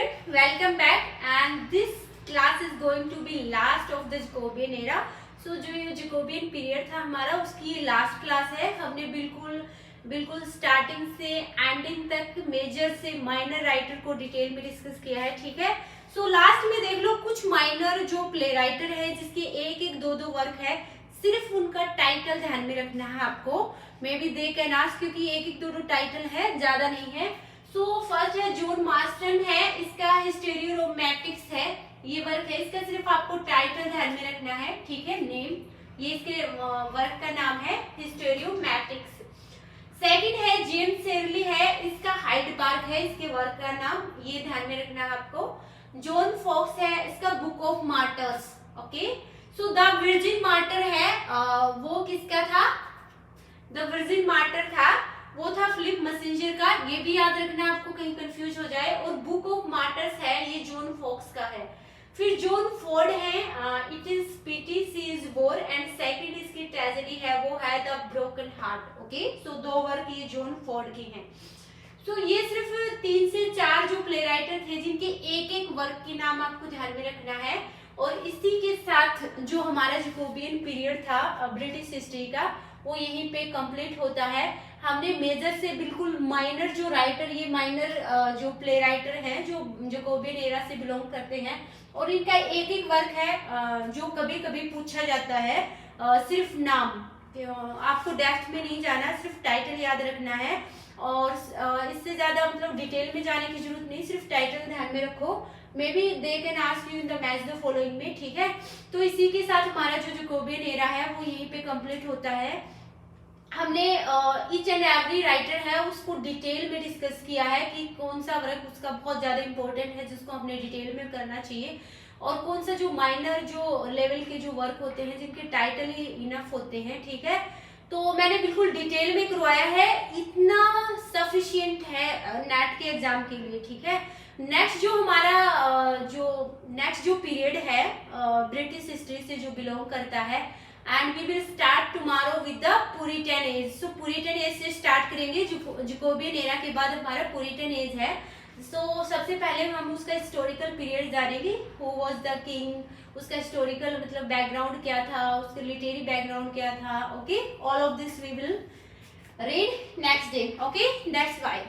student, welcome back and this class is going to be last of the Jacobian era. So जो ये Jacobian period था हमारा उसकी last class है. हमने बिल्कुल स्टार्टिंग से एंडिंग तक मेजर से माइनर राइटर को डिटेल में डिस्कस किया है. ठीक है. सो लास्ट में देख लो कुछ माइनर जो प्ले राइटर है जिसके एक दो वर्क है, सिर्फ उनका टाइटल ध्यान में रखना है आपको. May be they can ask क्योंकि एक दो टाइटल है, ज्यादा नहीं है. सो फर्स्ट है जॉन मार्स्टन है, इसका हिस्टेरियोरोमैटिक्स है ये वर्क है. इसका सिर्फ आपको टाइटल ध्यान में रखना है. ठीक है. नेम, ये इसके वर्क का नाम है हिस्टेरियोमैटिक्स. सेकंड है जेम्स शेरली है, इसका हाइड पार्क है इसके वर्क का नाम, ये ध्यान में रखना है आपको. जॉन फॉक्स है, इसका book of martyrs. Okay. So the virgin martyr है, वो किसका था? द वर्जिन मार्टर था, वो था फिलिप मैसेंजर का. ये भी याद रखना आपको, कहीं कंफ्यूज हो जाए. और बुक ऑफ मार्टर्स है, ये जॉन फॉक्स का है. फिर जॉन फोर्ड है, it is pity she is whore. And second इसकी ट्रेजेडी है, वो है the broken heart. Okay. So दो वर्क ये जॉन फोर्ड के हैं. तो ये सिर्फ 3 से 4 जो प्ले राइटर थे जिनके एक वर्क के नाम आपको ध्यान में रखना है. और इसी के साथ जो हमारा जैकोबियन पीरियड था ब्रिटिश हिस्ट्री का, वो यहीं पे कंप्लीट होता है. हमने मेजर से बिल्कुल माइनर जो राइटर, ये माइनर जो प्ले राइटर हैं जो जैकोबियन एरा से बिलोंग करते हैं, और इनका एक वर्क है जो कभी कभी पूछा जाता है. सिर्फ नाम, आपको डेप्थ में नहीं जाना, सिर्फ टाइटल याद रखना है. और इससे ज्यादा मतलब डिटेल में जाने की जरूरत नहीं, सिर्फ टाइटल ध्यान में रखो. May be they can ask you in the match the following में. ठीक है. तो इसी के साथ हमारा जो जैकोबियन एरा है वो यहीं पे कंप्लीट होता है. हमने ईच एंड एवरी राइटर है उसको डिटेल में डिस्कस किया है कि कौन सा वर्क उसका बहुत ज्यादा इंपॉर्टेंट है जिसको हमने डिटेल में करना चाहिए, और कौन सा जो माइनर जो लेवल के जो वर्क होते हैं जिनके टाइटल ही इनफ होते हैं. ठीक है. तो मैंने बिल्कुल डिटेल में करवाया है, इतना सफिशिएंट है नेट के एग्जाम के लिए. ठीक है. नेक्स्ट जो हमारा जो पीरियड है ब्रिटिश हिस्ट्री से जो बिलोंग करता है, and we will start tomorrow with the Puritan age. So Puritan age से स्टार्ट करेंगे. जैकोबियन एरा के बाद हमारा पुरिटन एज है. सो सबसे पहले हम उसका हिस्टोरिकल पीरियड जानेंगे. हु वाज द किंग, उसका हिस्टोरिकल मतलब बैकग्राउंड क्या था, उसका लिटरेरी बैकग्राउंड क्या था. Okay. All of this we will read next day. Okay. That's Y.